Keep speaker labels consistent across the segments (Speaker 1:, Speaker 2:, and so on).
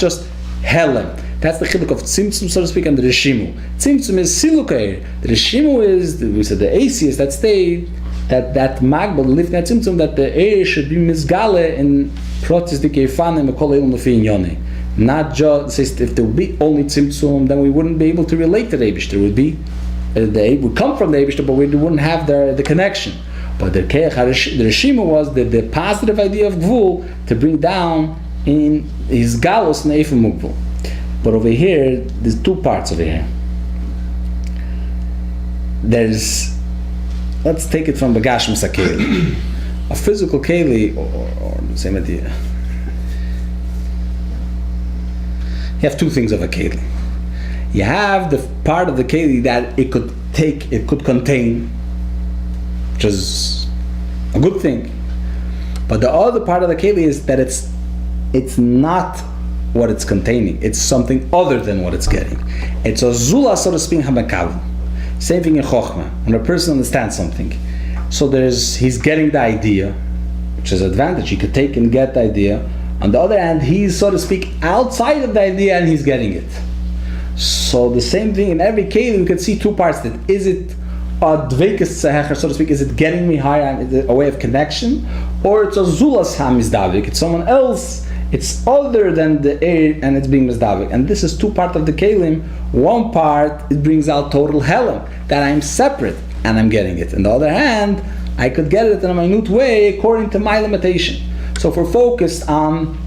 Speaker 1: just Helem. That's the chiluk of Tzimtzum, so to speak, and the Rishimu. Tzimtzum is Silukair. The Rishimu is, we said, the Asius, that state, that Magbal, the Lifnei Tzimtzum, that the air should be Mizgale in Protis de Keifanim, Ekol Eilum Lefi Inyone. Not just, if there would be only Tzimtzum, then we wouldn't be able to relate to the Eibishter. It would be, they would come from the Eibishter, but we wouldn't have the connection. But the Rishimu was the positive idea of Gvul to bring down in his Galus and Eifim Mugvul. But over here, there's two parts over here. Let's take it from Begashmus HaKeli. A physical Keli, or the same idea. You have two things of a Keli. You have the part of the Keli that it could contain, which is a good thing. But the other part of the Keli is that it's not what it's containing. It's something other than what it's getting. It's a zula, so to speak, hamakav. Same thing in Chochmah. When a person understands something, so he's getting the idea, which is an advantage. He could take and get the idea. On the other hand, he's, so to speak, outside of the idea and he's getting it. So the same thing in every case, we could see two parts. That is it a dveikus sehecher, so to speak, is it getting me higher, a way of connection, or it's a zulas hamizdavik, it's someone else. It's other than the air and it's being mizdavik. And this is two parts of the kelim. One part, it brings out total helem, that I'm separate and I'm getting it. On the other hand, I could get it in a minute way according to my limitation. So if we're focused on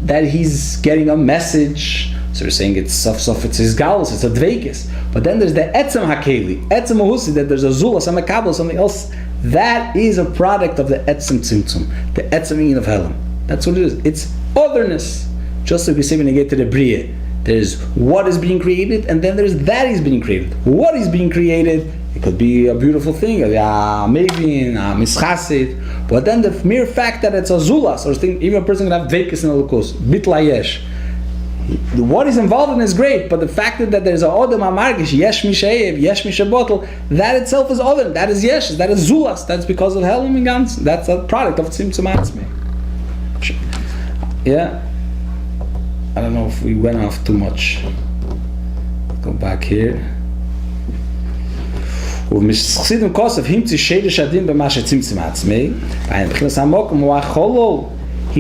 Speaker 1: that he's getting a message, so we're saying it's it's his galus, it's a dveikis. But then there's the etzem hakeli, etzem mahusi, that there's a zulas, a makabel, something else. That is a product of the etzem tzimtzum, the etzem in of helem. That's what it is. It's otherness. Just like we say when you get to the Bria, there's what is being created, and then there's that is being created. What is being created, it could be a beautiful thing, amazing, mischasit, but then the mere fact that it's a zulas, or thing, even a person can have dveikus in a lukus, bitlayesh. What is involved in is great, but the fact that there's a odem amargish, yesh mishayev, yesh mishabotel, that itself is other, that is yesh, that is zulas, that's because of helim and gans, that's a product of tzimtzum atzmi. Yeah, I don't know if we went off too much. Go back here. He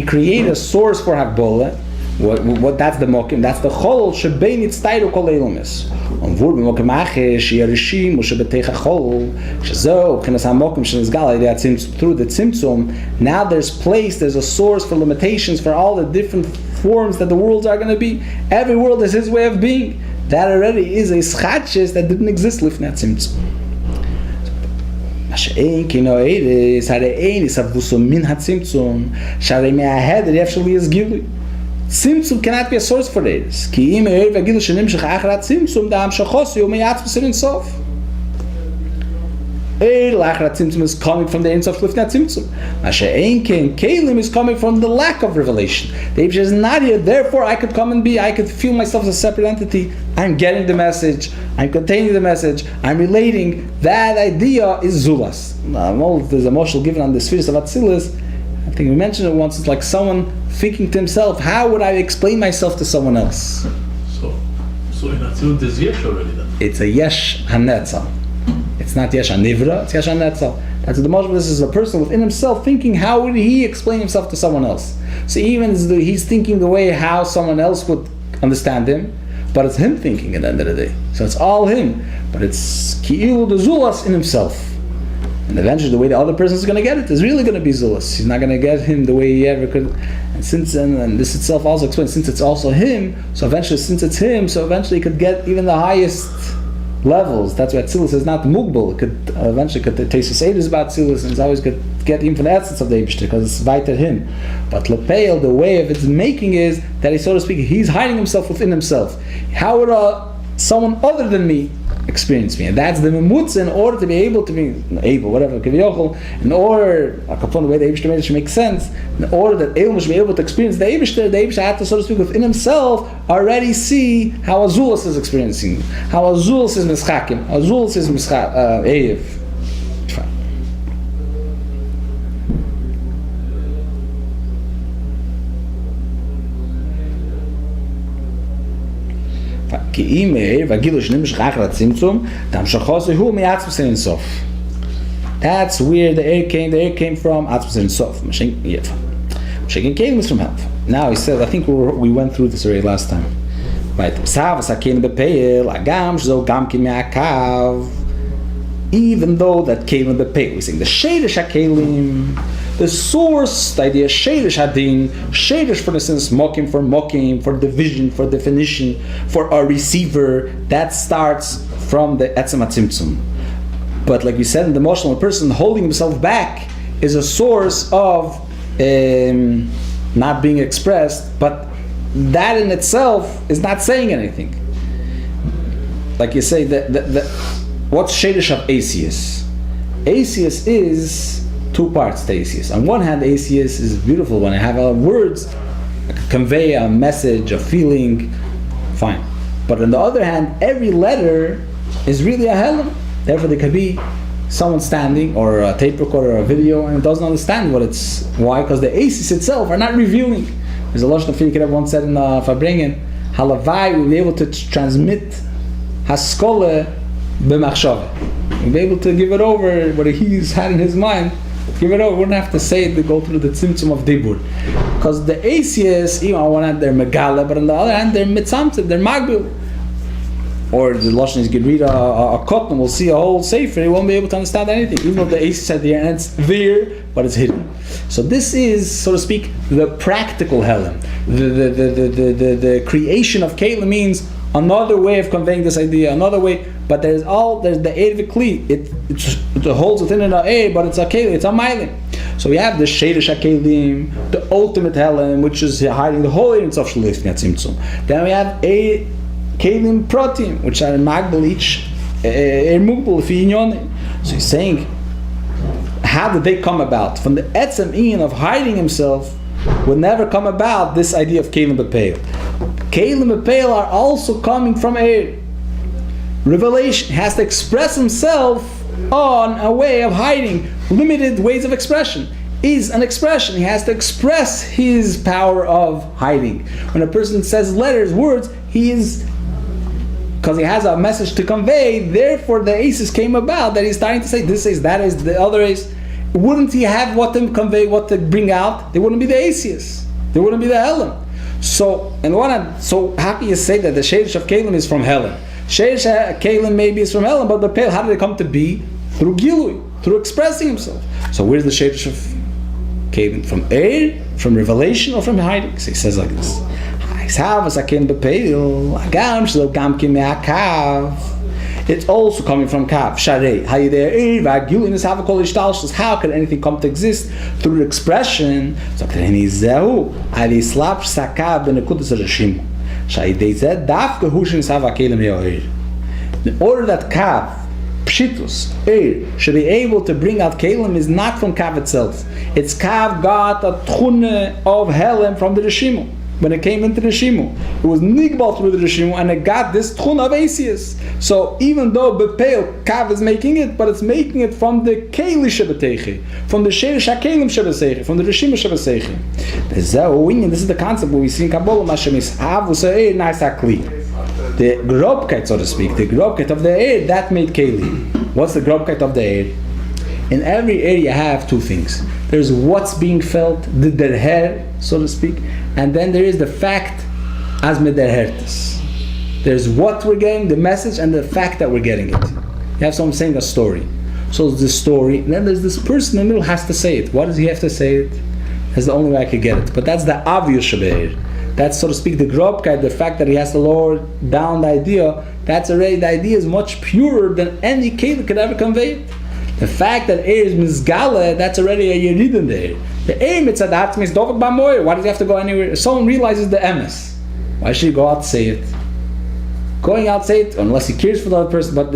Speaker 1: created a source for Hakbola. What that's the mokim, that's the cholol shebein itztayru kol eilumis. Und wurde mokim ache sheyarishim ushebetecha cholol shezo b'chinas hamokim shenizgal idea through the tzimtzum. Now there's a source for limitations for all the different forms that the worlds are going to be. Every world is his way of being. That already is a schadches that didn't exist lifnei tzimtzum. Mashein kino eres harein is avuso min hatzimtzum sharei me'ahed refshali is gilui. Tzimtzum cannot be a source for this. Ki im eir v'agilu shenimshach achrat tzimtzum da'am shachosi u'meyatzvus in sof. Eir l'achrat tzimtzum is coming from the Ein Sof Lifnei Tzimtzum. Mashe'ein ken kelim is coming from the lack of revelation. The Eibush is not here, therefore I could come and be, I could feel myself as a separate entity. I'm getting the message, I'm containing the message, I'm relating. That idea is zulas. There's a moshel given on the spheres of Atzilus. I think we mentioned it once. It's like someone thinking to himself, how would I explain myself to someone else?
Speaker 2: So in Atzilus there's yesh already then?
Speaker 1: It's a yesh hanetzal. It's not yesh hanivra, it's yesh hanetzal. That's the most. This is a person within himself thinking, how would he explain himself to someone else? So even he's thinking the way how someone else would understand him, but it's him thinking at the end of the day. So it's all him, but it's ki'ilu the zulas in himself. And eventually the way the other person is going to get it is really going to be zulus. He's not going to get him the way he ever could. And this itself also explains, since it's also him, so eventually since it's him, so eventually he could get even the highest levels. That's why Atzilus is not mugbal. It could eventually could taste his edus about Atzilus, and it's always could get even from the essence of the Eibishter because it's weiter him. But Lepeil, the way of its making is that he, so to speak, he's hiding himself within himself. How would someone other than me experience me? And that's the memutz in order to be able to be able, whatever, in order, upon the way the Eibishter made it should make sense, in order that Eilum should be able to experience the Eibishter had to, so to speak, within himself already see how Azulas is experiencing, how Azulas is mischakim, Azulas is Eiv. That's where the air came. The air came from Atzmas and Sof. Shaking Kelim is from health. Now he said, I think we went through this already last time. Right. Even though that Kelim bepeil, we're saying the Shadish HaKelim, the source, the idea Shadish Hadin, Shadish for instance, Mokim, for division, for definition, for a receiver, that starts from the Etzem HaTzimtzum. But like we said, in the emotional person holding himself back is a source of not being expressed, but that in itself is not saying anything. Like you say, what's Shadish of Asius? Asius is two parts to Asius. On one hand, Asius is beautiful when I have words, I can convey a message, a feeling, fine. But on the other hand, every letter is really a helam. Therefore, there could be someone standing, or a tape recorder, or a video, and it doesn't understand what it's. Why? Because the Asis itself are not revealing. There's a Lashon Afil Kira once said in Fabringen, Halavai will be able to transmit Haskole b'machshava. We'll be able to give it over what he's had in his mind. Give it over. We wouldn't have to say it to go through the tzimtzum of dibur, because the Asis, even on one hand they're megala, but on the other hand they're mitzamtzim, they're magbil. Or the Lashon is, you could read a cotton, we'll see a whole sefer, he won't be able to understand anything, even though the Asis at the end, and it's there, but it's hidden. So this is, so to speak, the practical Helen. The creation of Keilim means another way of conveying this idea, another way, but there's the Eir V'Kli, it holds within it an Eir, but it's a Keilim, it's a Mailim. So we have the Shadish HaKeilim, the ultimate Helen, which is hiding the whole Eir of Shalif Tzimtzum. Then we have a Kelim Protim, which are Magbal each Mugbal fi Inyone. So he's saying, how did they come about? From the Etzem Ian of hiding himself would never come about this idea of Kelim Bepeil. Kelim Bepeil are also coming from a revelation. He has to express himself on a way of hiding, limited ways of expression. Is an expression. He has to express his power of hiding. When a person says letters, words, he is, because he has a message to convey, therefore the aces came about, that he's starting to say this is, that is, the other is. Wouldn't he have what to convey, what to bring out? They wouldn't be the aces. They wouldn't be the Helen. So, and so how can you say that the Shadish of Kalim is from Helen? Shadish Kalim maybe is from Helen, but the Pale, how did it come to be? Through Gilui, through expressing himself. So where's the Shadish of Kalim? From Eir, from revelation, or from hiding? So he says like this. It's also coming from Kav. How can anything come to exist through expression? In order that Kav, Pshitus, Eir, should be able to bring out Kalim is not from Kav itself. It's Kav got a tchune of Helen from the Rishimu. When it came into the Rishimu, it was nigbal through the Rishimu, and it got this tchune of Asius. So even though Bepeil, Kav is making it, but it's making it from the Keili Shebetechi, from the Sherish HaKelim Shebesechi, from the Rishimu Shebesechi. This is the concept where we see in Kabbalah, Mashem is Avus Eir Nais HaKli. The grobkeit, so to speak, the grobkeit of the Eir, that made Keili. What's the grobkeit of the Eir? In every area you have two things. There's what's being felt, the derher, so to speak, and then there is the fact as mederhertis. There's what we're getting, the message, and the fact that we're getting it. You have someone saying a story. So it's the story, and then there's this person in the middle has to say it. Why does he have to say it? That's the only way I could get it. But that's the obvious shabeir. That's, so to speak, the grobkeit, the fact that he has to lower down the idea. That's already, the idea is much purer than any kid could ever convey it. The fact that Eir is mizgale, that's already a yerid in there. The Eir mitzadat means dovak b'moyer. Why does he have to go anywhere? If someone realizes the emes, why should he go out and say it? Going out say it, unless he cares for the other person. But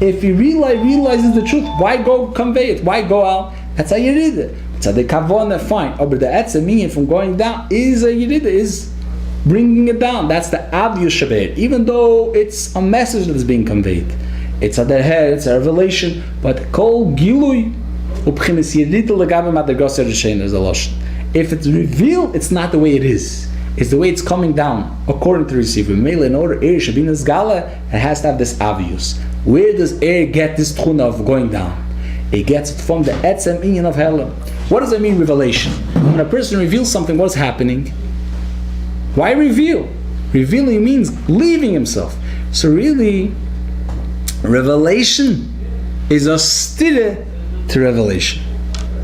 Speaker 1: if he realizes the truth, why go convey it? Why go out? That's a yerid. It's a dekavona, fine. Oh, but the etzem meaning from going down is a yerid, is bringing it down. That's the obvious shaber. Even though it's a message that is being conveyed. It's a derher, it's a revelation, but kol gilui ubchinis yedita legabe madagos erishen is a lashon. If it's revealed, it's not the way it is. is the way it's coming down, according to the receiver. Mele, in order air should be Gala, it has to have this avius. Where does air get this tchuna of going down? It gets it from the etzem inyan of Helam. What does it mean, revelation? When a person reveals something, what's happening? Why reveal? Revealing means leaving himself. So really, revelation is a stira to revelation.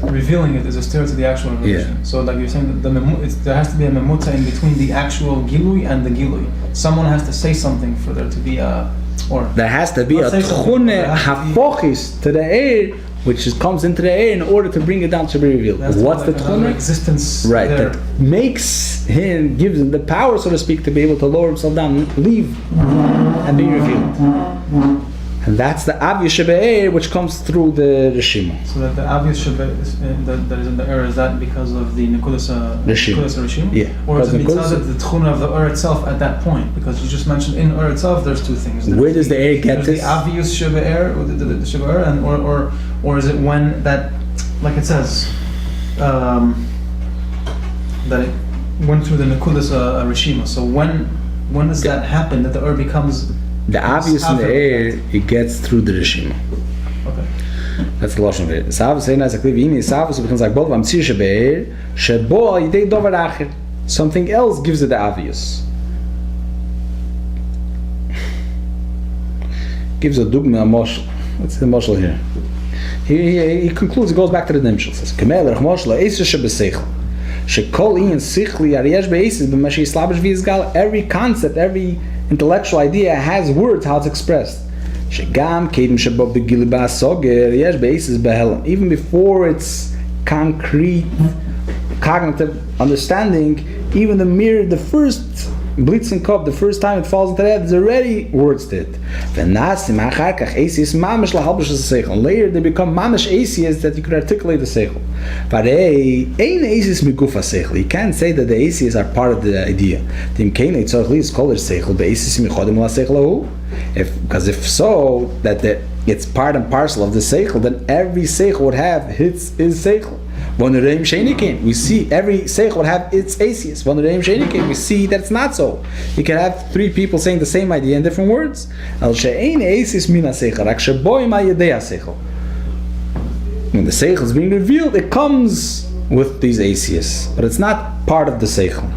Speaker 3: Revealing it is a stira to the actual revelation.
Speaker 1: Yeah.
Speaker 3: So like you're saying, there has to be a memutza in between the actual gilui and the gilui. Someone has to say something for there to be a... Or
Speaker 1: there has to be a tchune hafochis to the air, which comes into the air in order to bring it down to be revealed. What's the tchune?
Speaker 3: Existence.
Speaker 1: Right,
Speaker 3: there.
Speaker 1: that makes him, gives him the power, so to speak, to be able to lower himself down, leave, and be revealed. And that's the obvious shebe'er, which comes through the Rishima.
Speaker 3: So that the obvious shebe'er that is in the air, is that because of the Nekudas Rishima?
Speaker 1: Yeah.
Speaker 3: Or is it because of the tchuna of the air itself at that point? Because you just mentioned in air itself, there's two things.
Speaker 1: Where does the air get this?
Speaker 3: The obvious shebe'er, or the shebe'er, and or is it when that, like it says, that it went through the Nekudas Rishima. So when does that happen, that the air becomes...
Speaker 1: The obvious in the air, it gets through the Rishima.
Speaker 3: Okay.
Speaker 1: That's the lashon of it. Savus saying as a kliv ini savus becomes like both amtzir shebeir shebo al yidei dover acher. Something else gives it the obvious. Gives a dugma a moshel. What's the moshel here? He concludes. He goes back to the nimshel. Says kamel rech moshel eisr shebeseichel shekol iyan sichli ariyesh beisis b'mashi yislabish v'yizgal. Every concept, every intellectual idea has words, how it's expressed. Even before its concrete cognitive understanding, even the first blitzen cup, the first time it falls into that, there's already words to it. And later they become mamish asias that you could articulate the seichel. You can't say that the asias are part of the idea. Because if so, that it's part and parcel of the seichel, then every seichel would have his seichel. We see every seichel would have its asias. We see that it's not so. You can have three people saying the same idea in different words. When the seichel is being revealed, it comes with these asias, but it's not part of the seichel.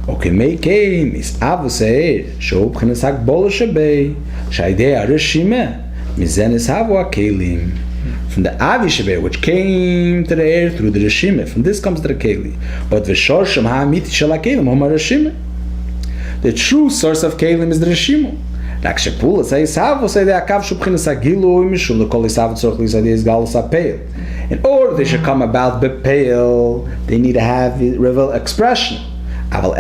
Speaker 1: Okay, make is avusei show b'chinas hakbola shebei shaydei arishime mizenes havu kelim. From the avi shebei, which came to the air through the rishime, from this comes to the keli. But v'shorshim ha'amiti shel hakelim homa rishime. The true source of kelim is the rishimo. Rak shepula says havu say the akav shu b'chinas hagilu mishum l'kol isav tzorch l'isadi is galus hapeil. In order they should come about bepeil, they need to have revel expression. But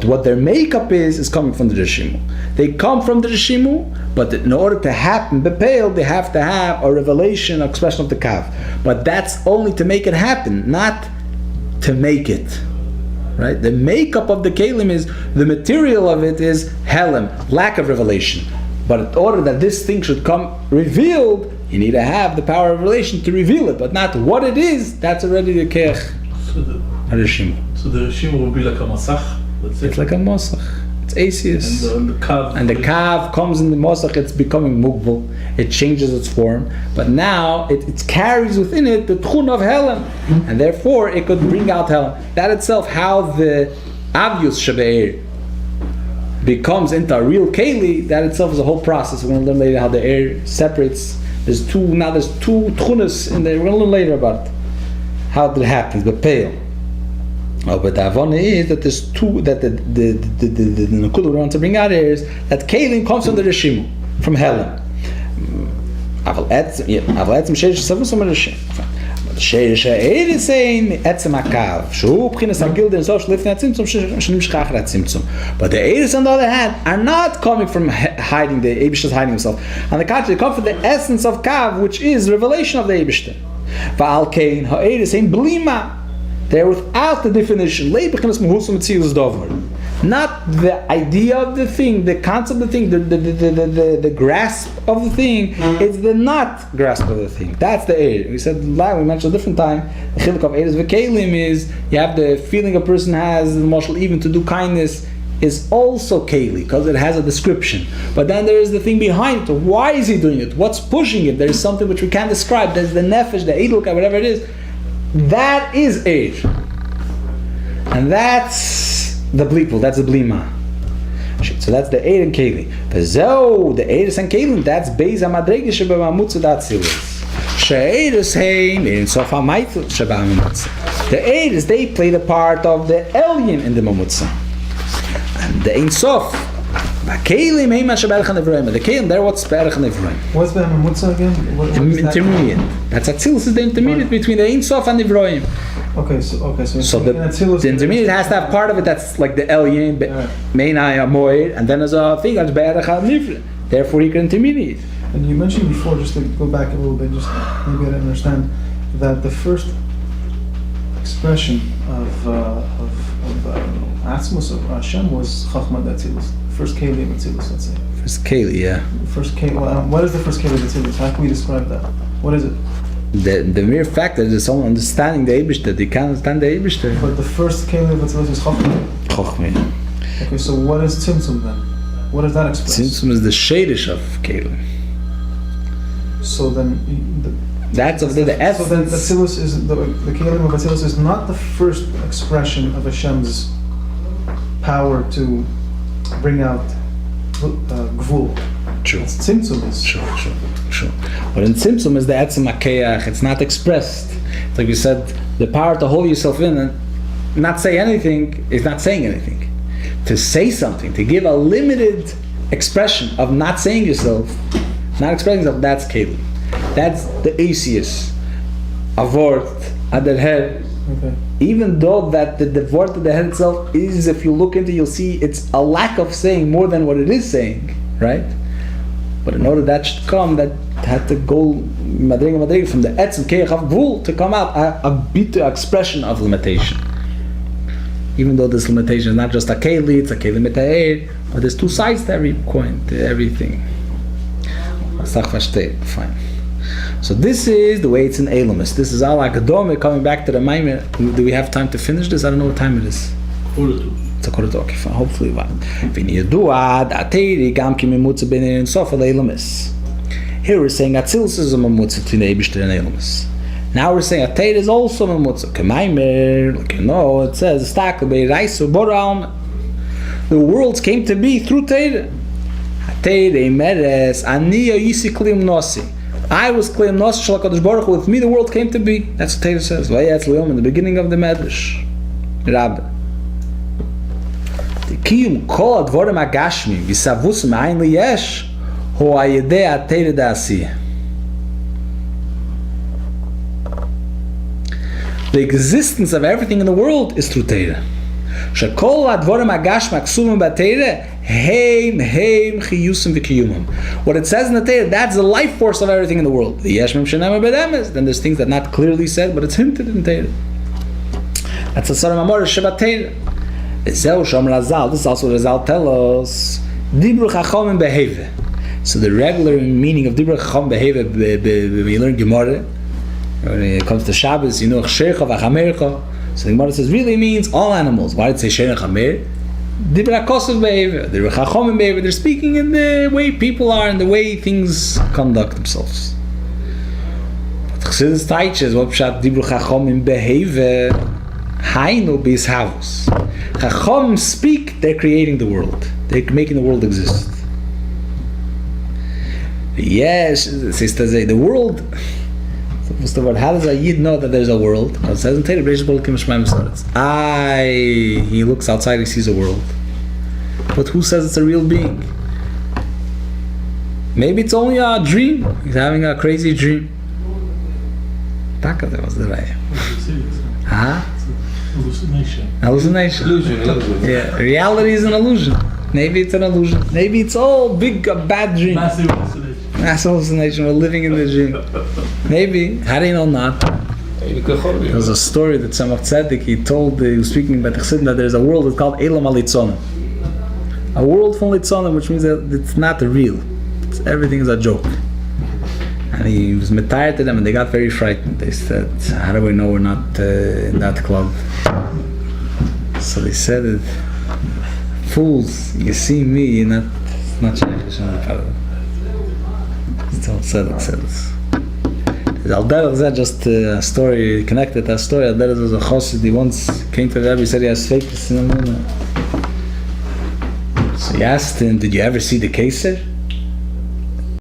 Speaker 1: what their makeup is coming from the Rishimu. They come from the Rishimu, but in order to happen, Bepeil, they have to have a revelation, an expression of the Kav. But that's only to make it happen, not to make it. Right? The makeup of the Kalim is, the material of it is Helam, lack of revelation. But in order that this thing should come revealed, you need to have the power of revelation to reveal it, but not what it is, that's already the Kech.
Speaker 2: So the Rishima will be like a masach.
Speaker 1: It's like a masach. It's asius.
Speaker 2: And the kav.
Speaker 1: And the kav comes in the masach. It's becoming mugbal. It changes its form, but now it carries within it the tchun of Helen, and therefore it could bring out Helen. That itself, how the avius shebe'er becomes into a real keli, that itself is a whole process. We're going to learn later how the air separates. There's two tchunas in there. We're going to learn later about it. How that happens, but pale. Oh, but the avon is that there's two, that the Nakuda we want to bring out here is that Kalim comes from the Rishimu, from Helen. Aval etzim sheish savus from Rishim. But sheish eir is saying etzim akav. Shu b'chinas hagil den zosh lifnei atzimtzum shnim shchach atzimtzum. But the eiris on the other hand are not coming from hiding, the Eibishter is hiding himself. On the contrary, they come from the essence of kav, which is revelation of the Eibishter. Va'al kein ha'eris ein blima. They're without the definition. Not the idea of the thing, the concept of the thing, the grasp of the thing. It's the not grasp of the thing. That's the Eir. We said, we mentioned a different time, the chiluk of Eiris v'kelim is, you have the feeling a person has, even to do kindness, is also keli, because it has a description. But then there is the thing behind it. Why is he doing it? What's pushing it? There is something which we can't describe. There's the nefesh, the eidluk, whatever it is. That is Eir. And that's the blipul, that's the blima. So that's the Eir and keli. The Eiris and keli, that's beis hamadrega shebamamutza d'atzilus. She'eiris heim in sof hamaytul shebamamutza. The Eiris, they play the part of the Elyon in the mamutza. And the Ein Sof, the Kelim, the Kelim, there what's Berach and Evroim.
Speaker 3: What's the Mamutza again?
Speaker 1: Intermediate. That's Atzilus is the intermediate between the Ein Sof and Evroim.
Speaker 3: Okay, so
Speaker 1: the intermediate has to have part of it that's like the Elyon, Meinai Amoir, and then there's a thing that's Berach and Evroim. Therefore, he can intermediate.
Speaker 3: And you mentioned before, just to go back a little bit, just maybe I didn't understand, that the first expression of Atzmus of Hashem was Chachma d'Atzilus. First Keli of Atzilus, let's say.
Speaker 1: First Keli, yeah.
Speaker 3: First Keli. What is the first Keli of Atzilus? How can we describe that? What is it?
Speaker 1: The mere fact that there's someone understanding the Eibishter, they can't understand the Eibishter.
Speaker 3: But the first Keli of Atzilus is Chachma.
Speaker 1: Chachma.
Speaker 3: Okay, so what is Tzimtzum then? What does that express?
Speaker 1: Tzimtzum is the shadish of Keli.
Speaker 3: So then,
Speaker 1: that's of the essence.
Speaker 3: So then Atzilus is the Kelim of Atzilus is not the first expression of Hashem's power to bring out Gvul.
Speaker 1: True.
Speaker 3: That's Tzimtzum is.
Speaker 1: True. But in Tzimtzum is the Etzem HaKeach. It's not expressed. It's like we said, the power to hold yourself in and not say anything is not saying anything. To say something, to give a limited expression of not saying yourself, not expressing yourself, that's Kelim. That's the Asius, a word at the head. Okay. Even though that the word at the head itself is, if you look into, you'll see it's a lack of saying more than what it is saying, right? But in order that should come, that had to go madriga from the etzem keich of vul to come out a bit expression of limitation. Even though this limitation is not just a keli, it's a keli meta'er, but there's two sides to every coin, to everything. Fine. So this is the way it's in Elamis. This is all Akadome coming back to the Maimer. Do we have time to finish this? I don't know what time it is. It's a quarter to. Okay, fine. Hopefully, here we're saying Atzilus is a mamutza between the Eibishter and Elamis. Now we're saying Ateir is also a mamutza. Kemaimer, like you know, it says the worlds came to be through Teir. Teir meres aniya yisi klim nosi. I was Kliyam Nos Shal HaKadosh Baruch Hu. With me the world came to be. That's what Torah says. Vayetz Leom in the beginning of the Medrash. Rebbe. The Kiyum Kol Advorim HaGashmi V'Savus Ma'ayin Liyesh Hu Ayedei HaTeira Da'asiyah. The existence of everything in the world is through Torah. Shekol Advorim HaGashmi Aksumim B'Teira Heim chiyusim v'kiyumim. What it says in the Torah, that's the life force of everything in the world. The yeshmim shenema bedemes. Then there's things that are not clearly said, but it's hinted in Torah. That's the Saram Amor Shabbat Torah. This is also what Razal tells us. Dibru chachomim beheve. So the regular meaning of Dibru chachomim beheve, when you learn Gemara, when it comes to Shabbos, you know Sheircha v'chamercha. So the Gemara says really means all animals. Why did it say Sheircha chamer? They're speaking in the way people are and the way things conduct themselves. But Chassidus teaches what pshat dibru chachomim behave hainu bishavus. Chachom speak, they're creating the world. They're making the world exist. Yes, sister say the world. So first of all, how does a Yid know that there's a world? It says in Torah, he looks outside, he sees a world. But who says it's a real being? Maybe it's only a dream. He's having a crazy dream. Hallucination. Illusion. Yeah, reality is an illusion. Maybe it's an illusion. Maybe it's all big, a bad dream.
Speaker 2: Massive hallucination.
Speaker 1: Massive hallucination. We're living in the dream. Maybe. How do you know not? There was a story that Tzemach Tzedek, he was speaking about the Chassidus, that there's a world that's called Elam Alitzon. A world from Litzonim, which means that it's not real. Everything is a joke. And he was tired to them, and they got very frightened. They said, how do we know we're not in that club? So they said, fools, you see me, you're not Shaykh. It's all said. Just a story, connected to a story. There was a Chassid, he once came to the Rebbe, he said he has fakes in the moon. So he asked him, did you ever see the Keser?